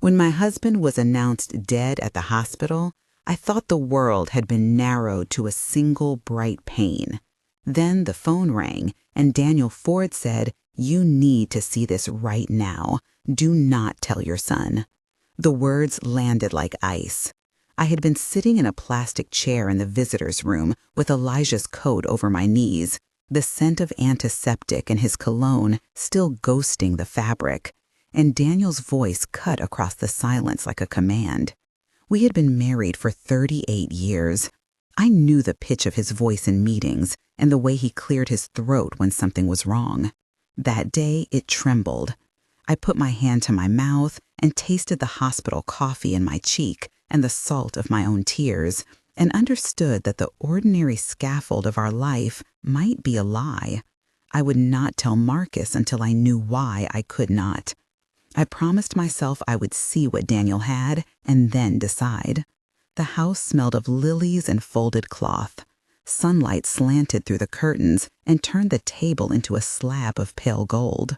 When my husband was announced dead at the hospital, I thought the world had been narrowed to a single bright pane. Then the phone rang, and Daniel Ford said, "You need to see this right now. Do not tell your son." The words landed like ice. I had been sitting in a plastic chair in the visitor's room with Elijah's coat over my knees, the scent of antiseptic and his cologne still ghosting the fabric, and Daniel's voice cut across the silence like a command. We had been married for 38 years. I knew the pitch of his voice in meetings and the way he cleared his throat when something was wrong. That day, it trembled. I put my hand to my mouth and tasted the hospital coffee in my cheek and the salt of my own tears, and understood that the ordinary scaffold of our life might be a lie. I would not tell Marcus until I knew why I could not. I promised myself I would see what Daniel had and then decide. The house smelled of lilies and folded cloth. Sunlight slanted through the curtains and turned the table into a slab of pale gold.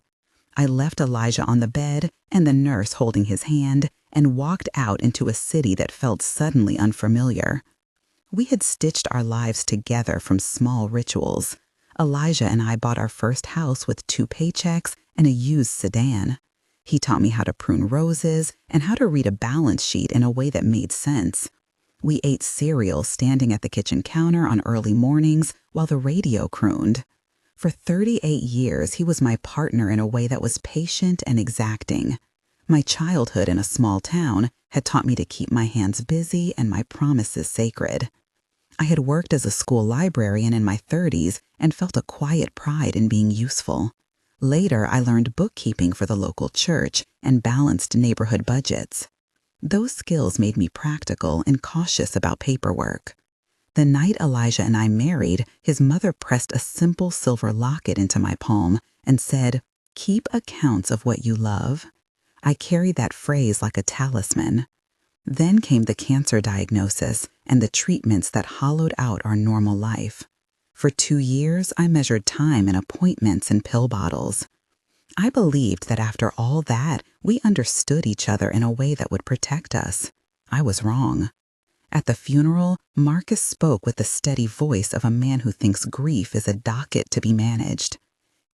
I left Elijah on the bed and the nurse holding his hand and walked out into a city that felt suddenly unfamiliar. We had stitched our lives together from small rituals. Elijah and I bought our first house with 2 paychecks and a used sedan. He taught me how to prune roses and how to read a balance sheet in a way that made sense. We ate cereal standing at the kitchen counter on early mornings while the radio crooned. For 38 years, he was my partner in a way that was patient and exacting. My childhood in a small town had taught me to keep my hands busy and my promises sacred. I had worked as a school librarian in my 30s and felt a quiet pride in being useful. Later, I learned bookkeeping for the local church and balanced neighborhood budgets. Those skills made me practical and cautious about paperwork. The night Elijah and I married, his mother pressed a simple silver locket into my palm and said, "Keep accounts of what you love." I carried that phrase like a talisman. Then came the cancer diagnosis and the treatments that hollowed out our normal life. For 2 years, I measured time in appointments and pill bottles. I believed that after all that, we understood each other in a way that would protect us. I was wrong. At the funeral, Marcus spoke with the steady voice of a man who thinks grief is a docket to be managed.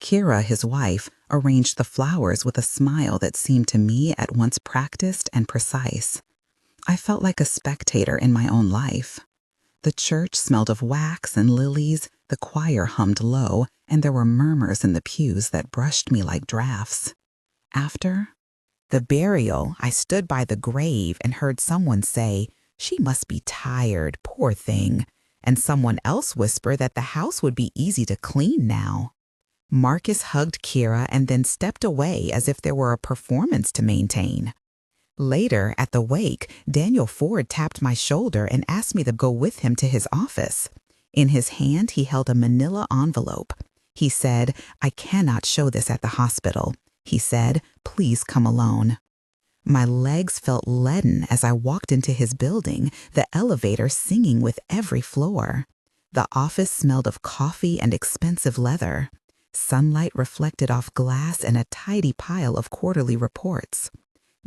Kira, his wife, arranged the flowers with a smile that seemed to me at once practiced and precise. I felt like a spectator in my own life. The church smelled of wax and lilies, the choir hummed low, and there were murmurs in the pews that brushed me like drafts. After the burial, I stood by the grave and heard someone say, "She must be tired, poor thing," and someone else whisper that the house would be easy to clean now. Marcus hugged Kira and then stepped away as if there were a performance to maintain. Later, at the wake, Daniel Ford tapped my shoulder and asked me to go with him to his office. In his hand, he held a manila envelope. He said, "I cannot show this at the hospital." He said, "Please come alone." My legs felt leaden as I walked into his building, the elevator singing with every floor. The office smelled of coffee and expensive leather. Sunlight reflected off glass and a tidy pile of quarterly reports.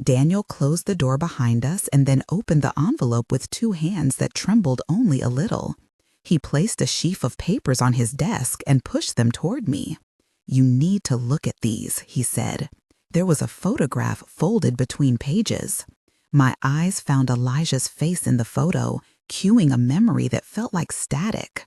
Daniel closed the door behind us and then opened the envelope with 2 hands that trembled only a little. He placed a sheaf of papers on his desk and pushed them toward me. "You need to look at these," he said. There was a photograph folded between pages. My eyes found Elijah's face in the photo, cueing a memory that felt like static.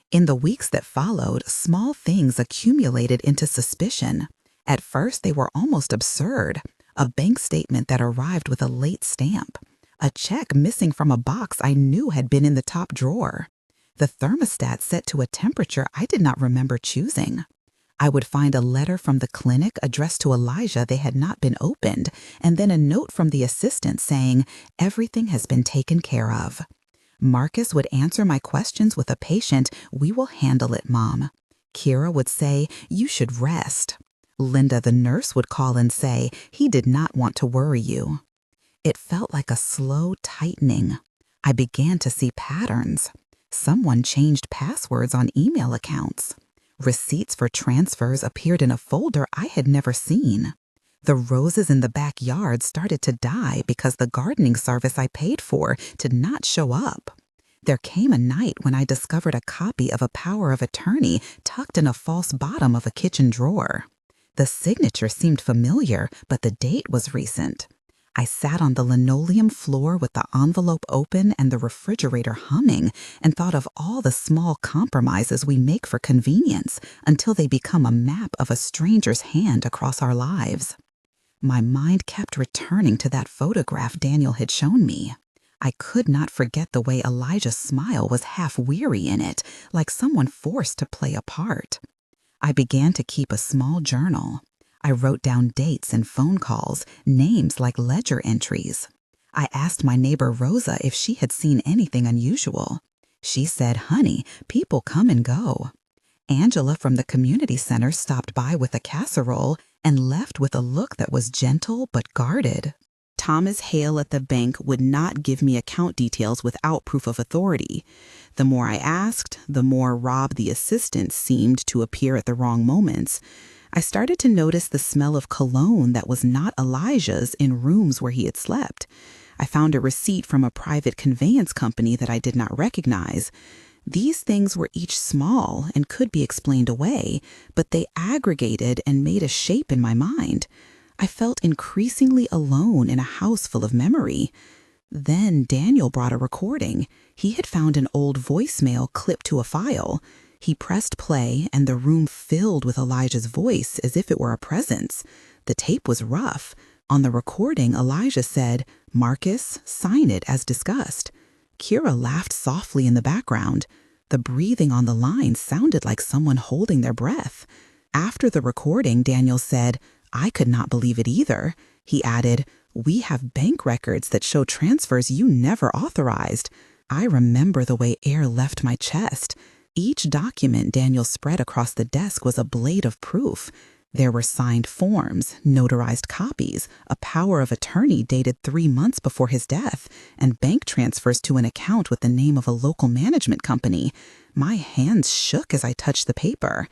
In the weeks that followed, small things accumulated into suspicion. At first, they were almost absurd. A bank statement that arrived with a late stamp. A check missing from a box I knew had been in the top drawer. The thermostat set to a temperature I did not remember choosing. I would find a letter from the clinic addressed to Elijah they had not been opened, and then a note from the assistant saying, "Everything has been taken care of." Marcus would answer my questions with a patient, "We will handle it, Mom." Kira would say, "You should rest." Linda, the nurse, would call and say, "He did not want to worry you." It felt like a slow tightening. I began to see patterns. Someone changed passwords on email accounts. Receipts for transfers appeared in a folder I had never seen. The roses in the backyard started to die because the gardening service I paid for did not show up. There came a night when I discovered a copy of a power of attorney tucked in a false bottom of a kitchen drawer. The signature seemed familiar, but the date was recent. I sat on the linoleum floor with the envelope open and the refrigerator humming and thought of all the small compromises we make for convenience until they become a map of a stranger's hand across our lives. My mind kept returning to that photograph Daniel had shown me. I could not forget the way Elijah's smile was half weary in it, like someone forced to play a part. I began to keep a small journal. I wrote down dates and phone calls, names like ledger entries. I asked my neighbor Rosa if she had seen anything unusual. She said, "Honey, people come and go." Angela from the community center stopped by with a casserole and left with a look that was gentle but guarded. Thomas Hale at the bank would not give me account details without proof of authority. The more I asked, the more Rob the assistant seemed to appear at the wrong moments. I started to notice the smell of cologne that was not Elijah's in rooms where he had slept. I found a receipt from a private conveyance company that I did not recognize. These things were each small and could be explained away, but they aggregated and made a shape in my mind. I felt increasingly alone in a house full of memory. Then Daniel brought a recording. He had found an old voicemail clipped to a file. He pressed play, and the room filled with Elijah's voice as if it were a presence. The tape was rough. On the recording, Elijah said, "Marcus, sign it as discussed." Kira laughed softly in the background. The breathing on the line sounded like someone holding their breath. After the recording, Daniel said, "I could not believe it either." He added, "We have bank records that show transfers you never authorized." I remember the way air left my chest. Each document Daniel spread across the desk was a blade of proof. There were signed forms, notarized copies, a power of attorney dated 3 months before his death, and bank transfers to an account with the name of a local management company. My hands shook as I touched the paper.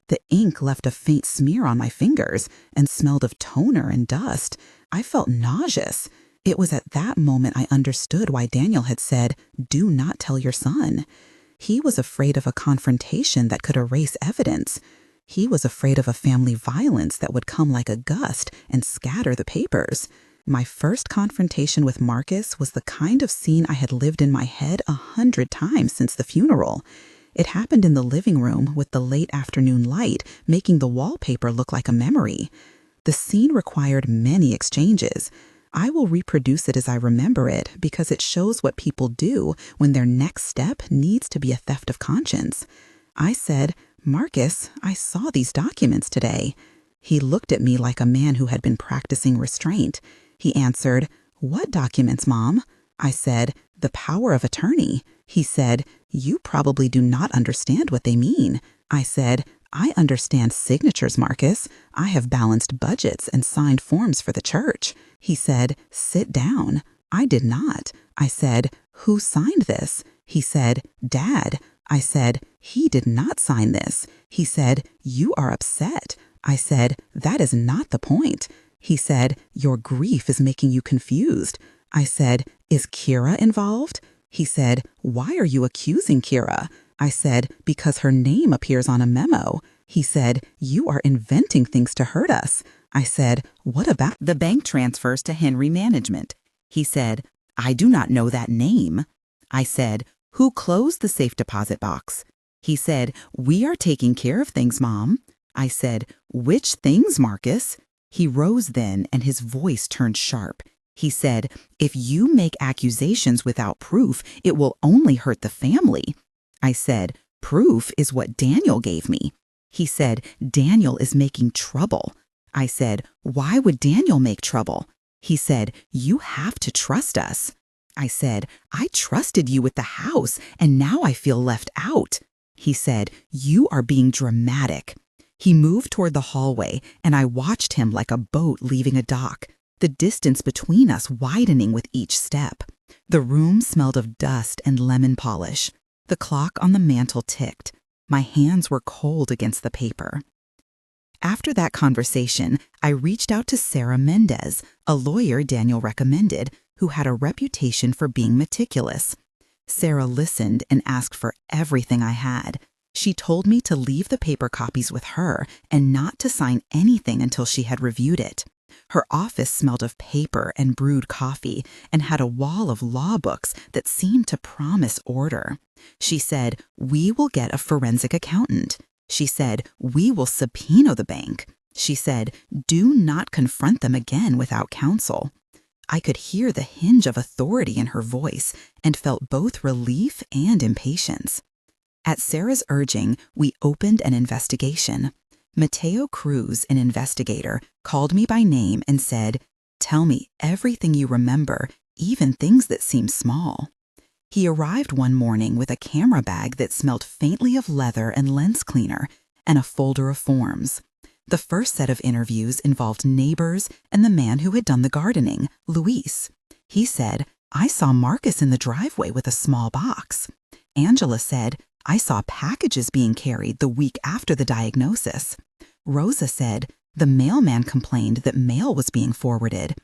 The ink left a faint smear on my fingers and smelled of toner and dust. I felt nauseous. It was at that moment I understood why Daniel had said, "Do not tell your son." He was afraid of a confrontation that could erase evidence. He was afraid of a family violence that would come like a gust and scatter the papers. My first confrontation with Marcus was the kind of scene I had lived in my head 100 times since the funeral. It happened in the living room with the late afternoon light, making the wallpaper look like a memory. The scene required many exchanges. I will reproduce it as I remember it because it shows what people do when their next step needs to be a theft of conscience. I said, "Marcus, I saw these documents today." He looked at me like a man who had been practicing restraint. He answered, "What documents, Mom?" I said, "The power of attorney." He said, "You probably do not understand what they mean." I said, "I understand signatures, Marcus. I have balanced budgets and signed forms for the church." He said, "Sit down." I did not. I said, "Who signed this?" He said, "Dad." I said, "He did not sign this." He said, "You are upset." I said, "That is not the point." He said, "Your grief is making you confused." I said, "Is Kira involved?" He said, "Why are you accusing Kira?" I said, "Because her name appears on a memo." He said, "You are inventing things to hurt us." I said, "What about the bank transfers to Henry Management?" He said, "I do not know that name." I said, "Who closed the safe deposit box?" He said, "We are taking care of things, Mom." I said, "Which things, Marcus?" He rose then, and his voice turned sharp. He said, "If you make accusations without proof, it will only hurt the family." I said, "Proof is what Daniel gave me." He said, "Daniel is making trouble." I said, "Why would Daniel make trouble?" He said, "You have to trust us." I said, "I trusted you with the house, and now I feel left out." He said, "You are being dramatic." He moved toward the hallway, and I watched him like a boat leaving a dock, the distance between us widening with each step. The room smelled of dust and lemon polish. The clock on the mantel ticked. My hands were cold against the paper. After that conversation, I reached out to Sarah Mendez, a lawyer Daniel recommended, who had a reputation for being meticulous. Sarah listened and asked for everything I had. She told me to leave the paper copies with her and not to sign anything until she had reviewed it. Her office smelled of paper and brewed coffee and had a wall of law books that seemed to promise order. She said, "We will get a forensic accountant." She said, "We will subpoena the bank." She said, "Do not confront them again without counsel." I could hear the hinge of authority in her voice and felt both relief and impatience. At Sarah's urging, we opened an investigation. Mateo Cruz, an investigator, called me by name and said, "Tell me everything you remember, even things that seem small." He arrived one morning with a camera bag that smelled faintly of leather and lens cleaner, and a folder of forms. The first set of interviews involved neighbors and the man who had done the gardening, Luis. He said, "I saw Marcus in the driveway with a small box." Angela said, "I saw packages being carried the week after the diagnosis." Rosa said, "The mailman complained that mail was being forwarded."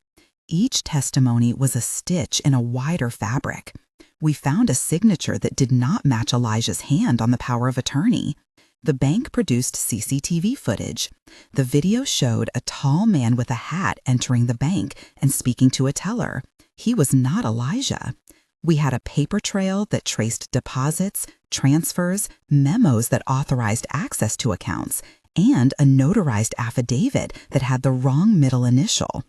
Each testimony was a stitch in a wider fabric. We found a signature that did not match Elijah's hand on the power of attorney. The bank produced CCTV footage. The video showed a tall man with a hat entering the bank and speaking to a teller. He was not Elijah. We had a paper trail that traced deposits, transfers, memos that authorized access to accounts, and a notarized affidavit that had the wrong middle initial.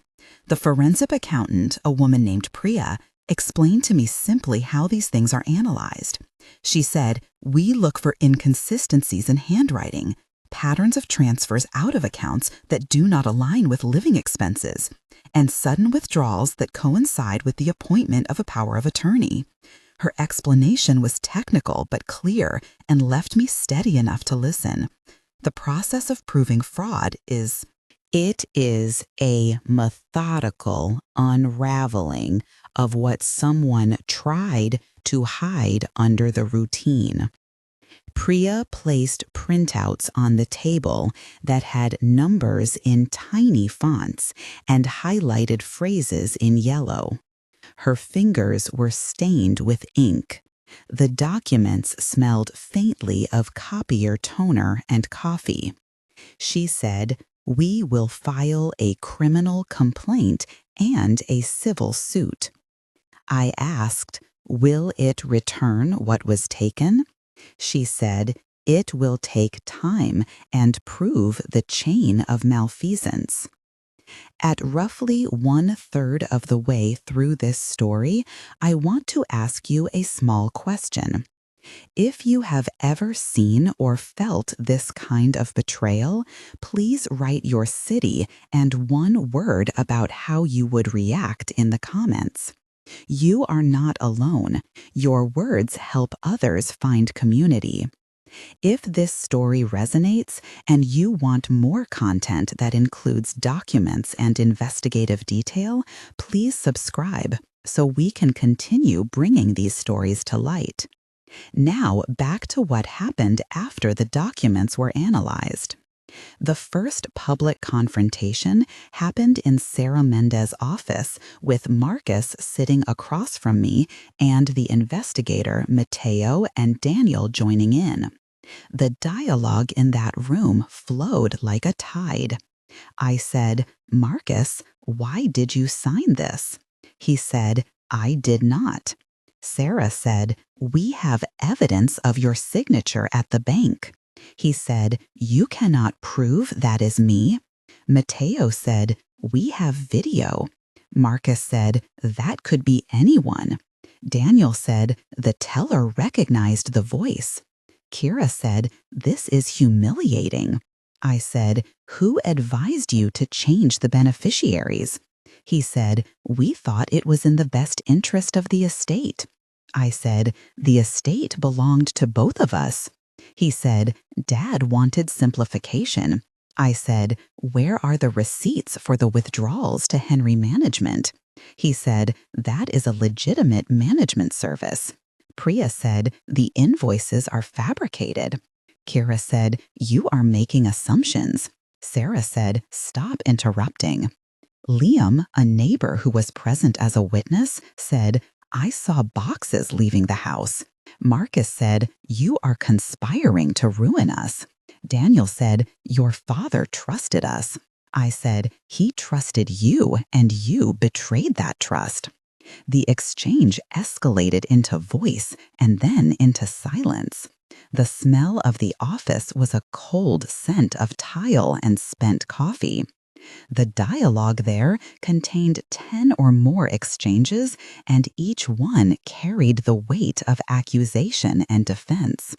The forensic accountant, a woman named Priya, explained to me simply how these things are analyzed. She said, "We look for inconsistencies in handwriting, patterns of transfers out of accounts that do not align with living expenses, and sudden withdrawals that coincide with the appointment of a power of attorney." Her explanation was technical but clear and left me steady enough to listen. The process of proving fraud is a methodical unraveling of what someone tried to hide under the routine. Priya placed printouts on the table that had numbers in tiny fonts and highlighted phrases in yellow. Her fingers were stained with ink. The documents smelled faintly of copier toner and coffee. She said, "We will file a criminal complaint and a civil suit." I asked, "Will it return what was taken?" She said, "It will take time and prove the chain of malfeasance." At roughly 1/3 of the way through this story, I want to ask you a small question. If you have ever seen or felt this kind of betrayal, please write your city and one word about how you would react in the comments. You are not alone. Your words help others find community. If this story resonates and you want more content that includes documents and investigative detail, please subscribe so we can continue bringing these stories to light. Now, back to what happened after the documents were analyzed. The first public confrontation happened in Sarah Mendez's office with Marcus sitting across from me and the investigator, Mateo, and Daniel joining in. The dialogue in that room flowed like a tide. I said, "Marcus, why did you sign this?" He said, "I did not." Sarah said, "We have evidence of your signature at the bank." He said, "You cannot prove that is me." Mateo said, "We have video." Marcus said, "That could be anyone." Daniel said, "The teller recognized the voice." Kira said, "This is humiliating." I said, "Who advised you to change the beneficiaries?" He said, "We thought it was in the best interest of the estate." I said, "The estate belonged to both of us." He said, "Dad wanted simplification." I said, "Where are the receipts for the withdrawals to Henry Management?" He said, "That is a legitimate management service." Priya said, "The invoices are fabricated." Kira said, "You are making assumptions." Sarah said, "Stop interrupting." Liam, a neighbor who was present as a witness, said, "I saw boxes leaving the house." Marcus said, "You are conspiring to ruin us." Daniel said, "Your father trusted us." I said, "He trusted you, and you betrayed that trust." The exchange escalated into voice and then into silence. The smell of the office was a cold scent of tile and spent coffee. The dialogue there contained 10 or more exchanges, and each one carried the weight of accusation and defense.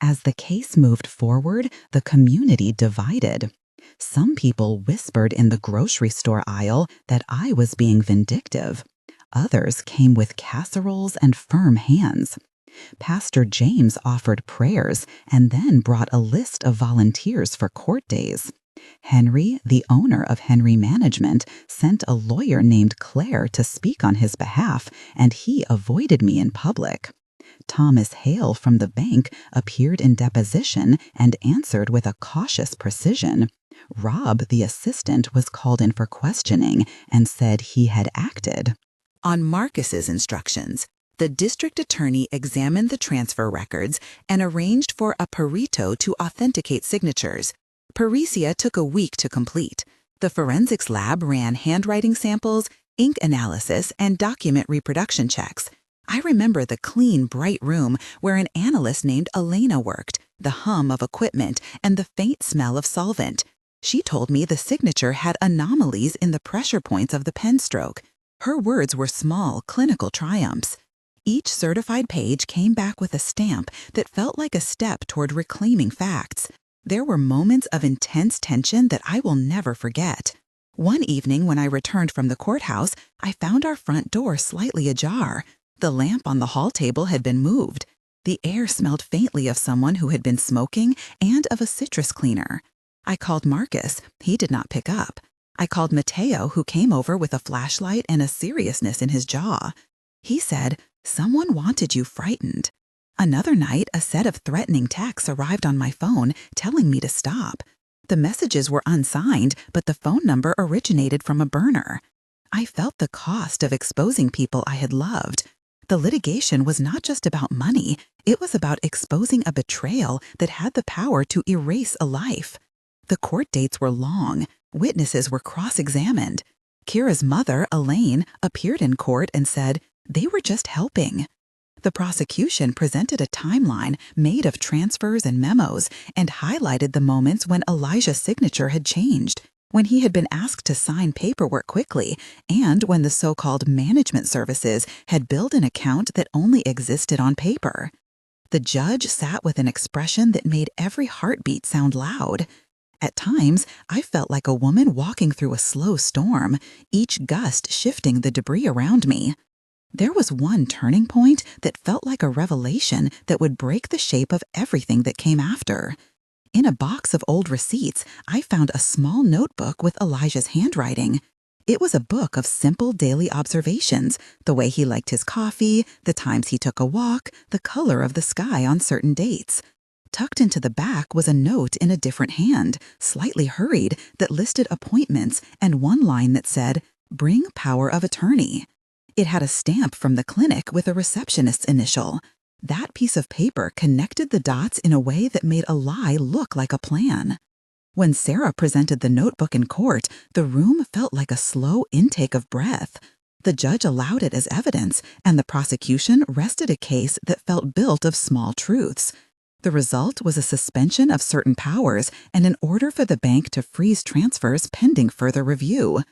As the case moved forward, the community divided. Some people whispered in the grocery store aisle that I was being vindictive. Others came with casseroles and firm hands. Pastor James offered prayers and then brought a list of volunteers for court days. Henry, the owner of Henry Management, sent a lawyer named Claire to speak on his behalf, and he avoided me in public. Thomas Hale from the bank appeared in deposition and answered with a cautious precision. Rob, the assistant, was called in for questioning and said he had acted. On Marcus's instructions, the district attorney examined the transfer records and arranged for a perito to authenticate signatures. Pericia took a week to complete. The forensics lab ran handwriting samples, ink analysis, and document reproduction checks. I remember the clean, bright room where an analyst named Elena worked, the hum of equipment, and the faint smell of solvent. She told me the signature had anomalies in the pressure points of the pen stroke. Her words were small, clinical triumphs. Each certified page came back with a stamp that felt like a step toward reclaiming facts. There were moments of intense tension that I will never forget. One evening when I returned from the courthouse, I found our front door slightly ajar. The lamp on the hall table had been moved. The air smelled faintly of someone who had been smoking and of a citrus cleaner. I called Marcus. He did not pick up. I called Mateo, who came over with a flashlight and a seriousness in his jaw. He said, "Someone wanted you frightened." Another night, a set of threatening texts arrived on my phone telling me to stop. The messages were unsigned, but the phone number originated from a burner. I felt the cost of exposing people I had loved. The litigation was not just about money, it was about exposing a betrayal that had the power to erase a life. The court dates were long. Witnesses were cross-examined. Kira's mother, Elaine, appeared in court and said, "They were just helping." The prosecution presented a timeline made of transfers and memos and highlighted the moments when Elijah's signature had changed, when he had been asked to sign paperwork quickly, and when the so-called management services had billed an account that only existed on paper. The judge sat with an expression that made every heartbeat sound loud. At times, I felt like a woman walking through a slow storm, each gust shifting the debris around me. There was one turning point that felt like a revelation that would break the shape of everything that came after. In a box of old receipts, I found a small notebook with Elijah's handwriting. It was a book of simple daily observations, the way he liked his coffee, the times he took a walk, the color of the sky on certain dates. Tucked into the back was a note in a different hand, slightly hurried, that listed appointments and one line that said, "Bring power of attorney." It had a stamp from the clinic with a receptionist's initial. That piece of paper connected the dots in a way that made a lie look like a plan. When Sarah presented the notebook in court, the room felt like a slow intake of breath. The judge allowed it as evidence, and the prosecution rested a case that felt built of small truths. The result was a suspension of certain powers and an order for the bank to freeze transfers pending further review.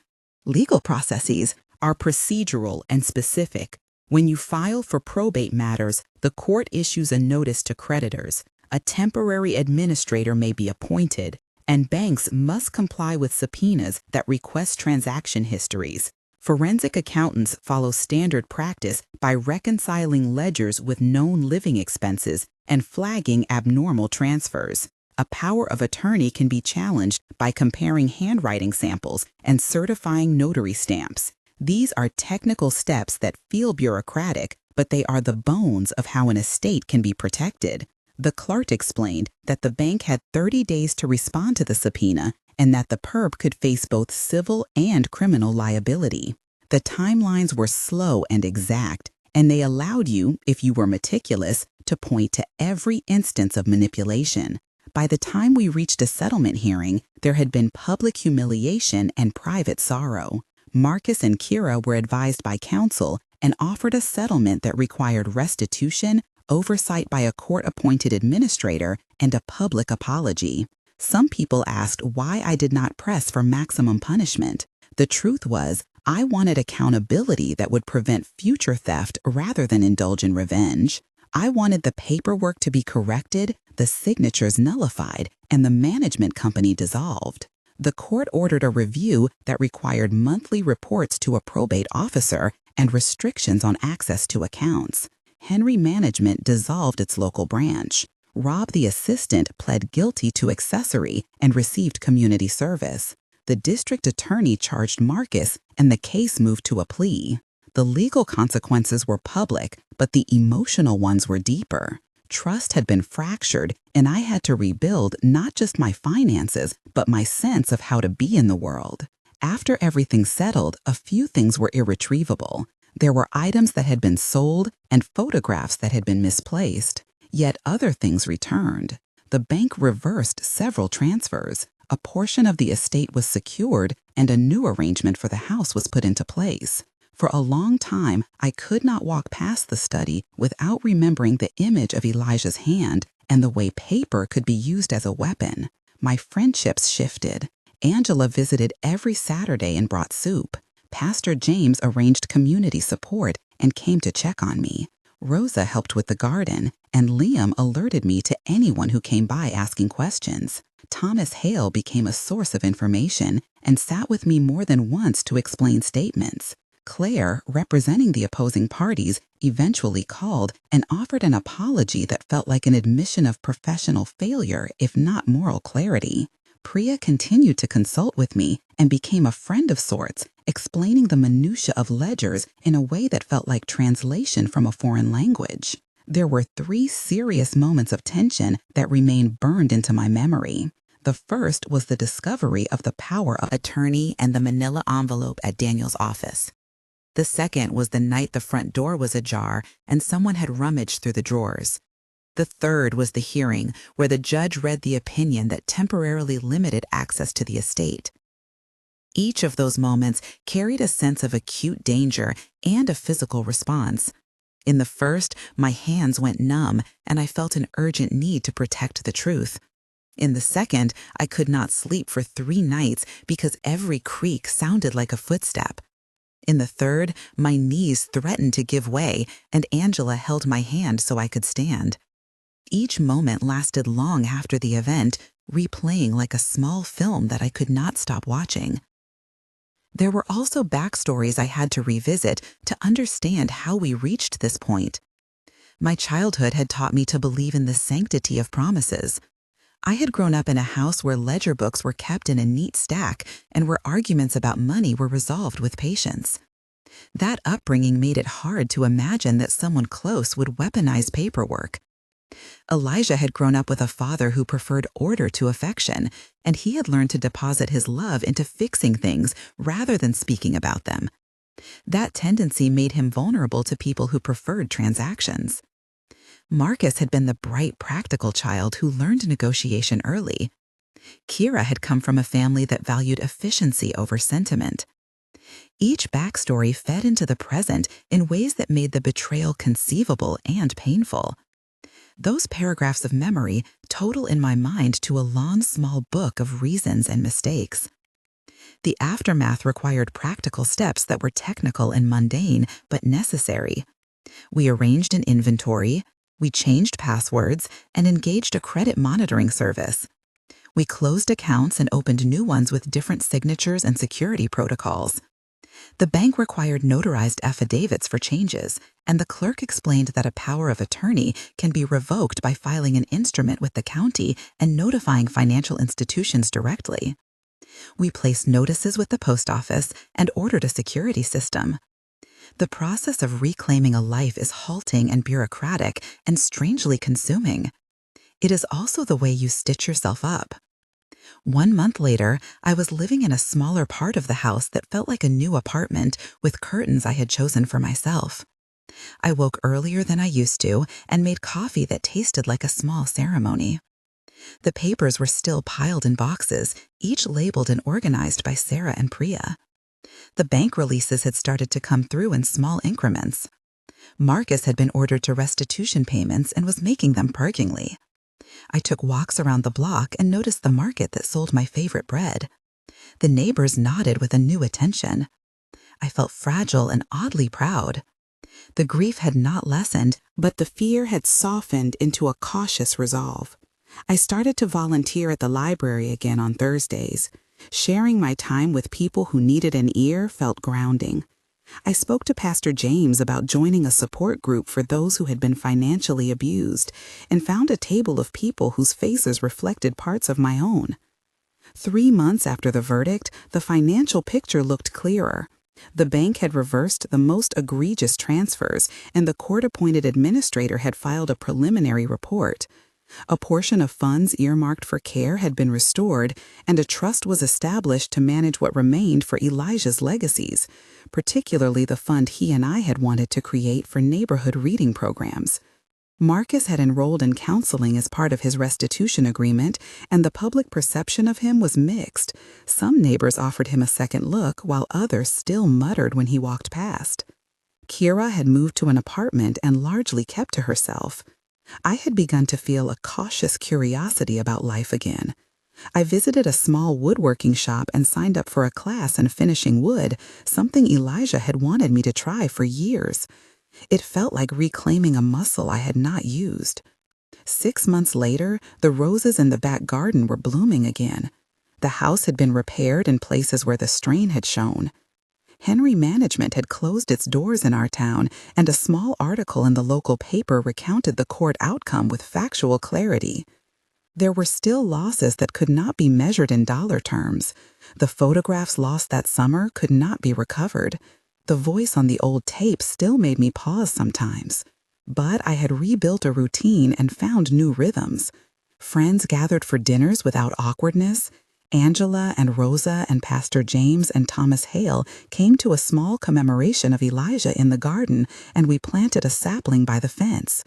Legal processes are procedural and specific. When you file for probate matters, the court issues a notice to creditors. A temporary administrator may be appointed, and banks must comply with subpoenas that request transaction histories. Forensic accountants follow standard practice by reconciling ledgers with known living expenses and flagging abnormal transfers. A power of attorney can be challenged by comparing handwriting samples and certifying notary stamps. These are technical steps that feel bureaucratic, but they are the bones of how an estate can be protected. The clerk explained that the bank had 30 days to respond to the subpoena, and that the perp could face both civil and criminal liability. The timelines were slow and exact, and they allowed you, if you were meticulous, to point to every instance of manipulation. By the time we reached a settlement hearing, there had been public humiliation and private sorrow. Marcus and Kira were advised by counsel and offered a settlement that required restitution, oversight by a court-appointed administrator, and a public apology. Some people asked why I did not press for maximum punishment. The truth was, I wanted accountability that would prevent future theft rather than indulge in revenge. I wanted the paperwork to be corrected, the signatures nullified, and the management company dissolved. The court ordered a review that required monthly reports to a probate officer and restrictions on access to accounts. Henry Management dissolved its local branch. Rob the assistant pled guilty to accessory and received community service. The district attorney charged Marcus, and the case moved to a plea. The legal consequences were public, but the emotional ones were deeper. Trust had been fractured, and I had to rebuild not just my finances, but my sense of how to be in the world. After everything settled, a few things were irretrievable. There were items that had been sold and photographs that had been misplaced. Yet other things returned. The bank reversed several transfers. A portion of the estate was secured, and a new arrangement for the house was put into place. For a long time, I could not walk past the study without remembering the image of Elijah's hand and the way paper could be used as a weapon. My friendships shifted. Angela visited every Saturday and brought soup. Pastor James arranged community support and came to check on me. Rosa helped with the garden, and Liam alerted me to anyone who came by asking questions. Thomas Hale became a source of information and sat with me more than once to explain statements. Claire, representing the opposing parties, eventually called and offered an apology that felt like an admission of professional failure, if not moral clarity. Priya continued to consult with me and became a friend of sorts, explaining the minutiae of ledgers in a way that felt like translation from a foreign language. There were 3 serious moments of tension that remain burned into my memory. The first was the discovery of the power of attorney and the manila envelope at Daniel's office. The second was the night the front door was ajar and someone had rummaged through the drawers. The third was the hearing, where the judge read the opinion that temporarily limited access to the estate. Each of those moments carried a sense of acute danger and a physical response. In the first, my hands went numb and I felt an urgent need to protect the truth. In the second, I could not sleep for 3 nights because every creak sounded like a footstep. In the third, my knees threatened to give way and Angela held my hand so I could stand. Each moment lasted long after the event, replaying like a small film that I could not stop watching. There were also backstories I had to revisit to understand how we reached this point. My childhood had taught me to believe in the sanctity of promises. I had grown up in a house where ledger books were kept in a neat stack and where arguments about money were resolved with patience. That upbringing made it hard to imagine that someone close would weaponize paperwork. Elijah had grown up with a father who preferred order to affection, and he had learned to deposit his love into fixing things rather than speaking about them. That tendency made him vulnerable to people who preferred transactions. Marcus had been the bright, practical child who learned negotiation early. Kira had come from a family that valued efficiency over sentiment. Each backstory fed into the present in ways that made the betrayal conceivable and painful. Those paragraphs of memory total in my mind to a long, small book of reasons and mistakes. The aftermath required practical steps that were technical and mundane, but necessary. We arranged an inventory, we changed passwords, and engaged a credit monitoring service. We closed accounts and opened new ones with different signatures and security protocols. The bank required notarized affidavits for changes, and the clerk explained that a power of attorney can be revoked by filing an instrument with the county and notifying financial institutions directly. We placed notices with the post office and ordered a security system. The process of reclaiming a life is halting and bureaucratic and strangely consuming. It is also the way you stitch yourself up. 1 month later, I was living in a smaller part of the house that felt like a new apartment with curtains I had chosen for myself. I woke earlier than I used to and made coffee that tasted like a small ceremony. The papers were still piled in boxes, each labeled and organized by Sarah and Priya. The bank releases had started to come through in small increments. Marcus had been ordered to restitution payments and was making them parkingly. I took walks around the block and noticed the market that sold my favorite bread. The neighbors nodded with a new attention. I felt fragile and oddly proud. The grief had not lessened, but the fear had softened into a cautious resolve. I started to volunteer at the library again on Thursdays. Sharing my time with people who needed an ear felt grounding. I spoke to Pastor James about joining a support group for those who had been financially abused and found a table of people whose faces reflected parts of my own. 3 months after the verdict, the financial picture looked clearer. The bank had reversed the most egregious transfers, and the court-appointed administrator had filed a preliminary report. A portion of funds earmarked for care had been restored, and a trust was established to manage what remained for Elijah's legacies, particularly the fund he and I had wanted to create for neighborhood reading programs. Marcus had enrolled in counseling as part of his restitution agreement, and the public perception of him was mixed. Some neighbors offered him a second look, while others still muttered when he walked past. Kira had moved to an apartment and largely kept to herself. I had begun to feel a cautious curiosity about life again. I visited a small woodworking shop and signed up for a class in finishing wood, something Elijah had wanted me to try for years. It felt like reclaiming a muscle I had not used. 6 months later, the roses in the back garden were blooming again. The house had been repaired in places where the strain had shown. Henry Management had closed its doors in our town, and a small article in the local paper recounted the court outcome with factual clarity. There were still losses that could not be measured in dollar terms. The photographs lost that summer could not be recovered. The voice on the old tape still made me pause sometimes. But I had rebuilt a routine and found new rhythms. Friends gathered for dinners without awkwardness. Angela and Rosa and Pastor James and Thomas Hale came to a small commemoration of Elijah in the garden, and we planted a sapling by the fence.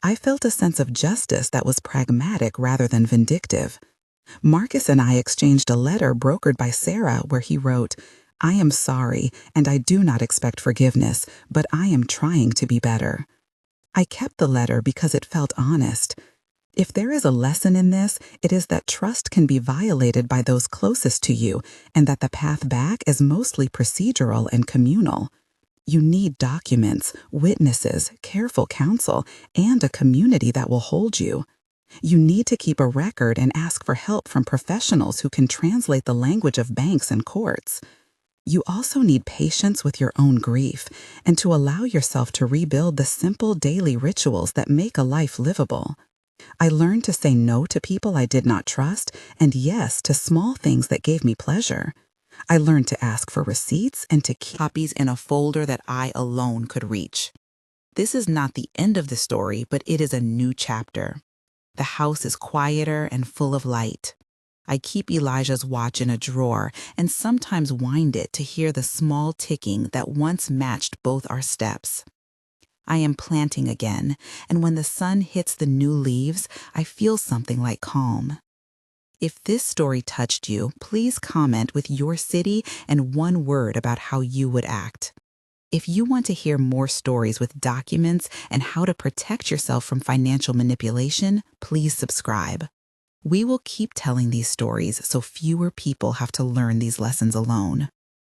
I felt a sense of justice that was pragmatic rather than vindictive. Marcus and I exchanged a letter brokered by Sarah where he wrote, "I am sorry, and I do not expect forgiveness, but I am trying to be better." I kept the letter because it felt honest. If there is a lesson in this, it is that trust can be violated by those closest to you, and that the path back is mostly procedural and communal. You need documents, witnesses, careful counsel, and a community that will hold you. You need to keep a record and ask for help from professionals who can translate the language of banks and courts. You also need patience with your own grief and to allow yourself to rebuild the simple daily rituals that make a life livable. I learned to say no to people I did not trust and yes to small things that gave me pleasure. I learned to ask for receipts and to keep copies in a folder that I alone could reach. This is not the end of the story, but it is a new chapter. The house is quieter and full of light. I keep Elijah's watch in a drawer and sometimes wind it to hear the small ticking that once matched both our steps. I am planting again, and when the sun hits the new leaves, I feel something like calm. If this story touched you, please comment with your city and one word about how you would act. If you want to hear more stories with documents and how to protect yourself from financial manipulation, please subscribe. We will keep telling these stories so fewer people have to learn these lessons alone.